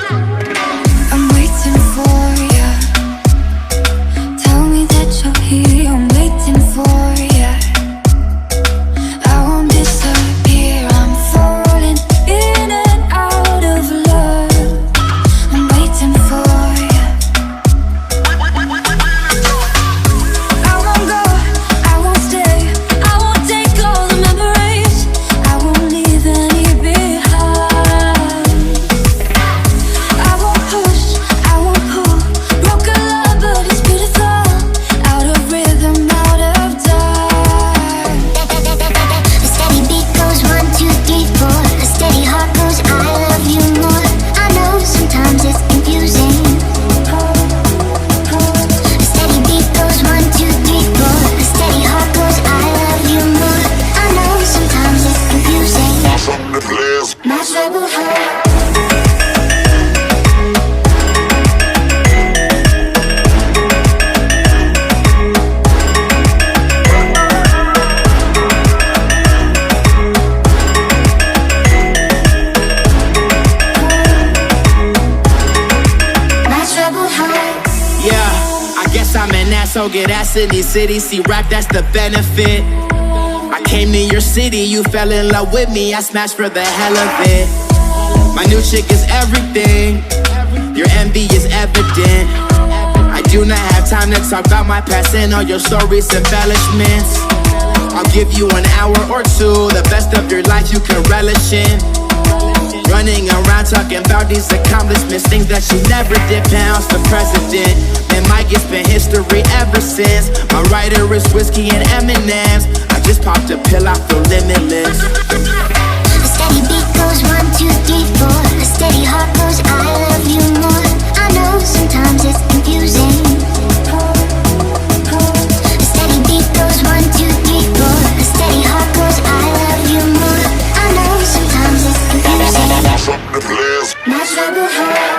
I'm waiting for ya. Tell me that you're here. I'm waiting for ya. I won't disappear. I'm falling in and out of love. I'm waiting for ya. I won't go, I won't stay, I won't take all the memories, I won't leave any behind. I won't push, I won't pull, broken love but it's beautiful, out of rhythm, out of time. A steady beat goes 1, 2, 3, 4. A steady heart goes, I love you more. I know sometimes it's confusing. A steady beat goes 1, 2, 3, 4. A steady heart goes, I love you more. I know sometimes it's confusing. My troubled heart. My troubled heart. Yeah, I guess I'm an asshole, get ass in these cities. See rap, that's the benefit. I came to your city, you fell in love with me. I smashed for the hell of it. My new chick is everything. Your envy is evident. I do not have time to talk about my past and all your stories, embellishments. I'll give you an hour or two, the best of your life you can relish in. Running around talking about these accomplishments, things that you never did, pounds for president. And Mike, it's been history ever since. My writer is whiskey and M&M's. I just popped a pill, I feel limitless. A steady beat goes 1, 2, 3, 4. A steady heart goes, I love you more. I know sometimes it's confusing. A steady beat goes 1, 2, 3, 4. A steady heart goes, I love you more. I know sometimes it's confusing. My troubled heart.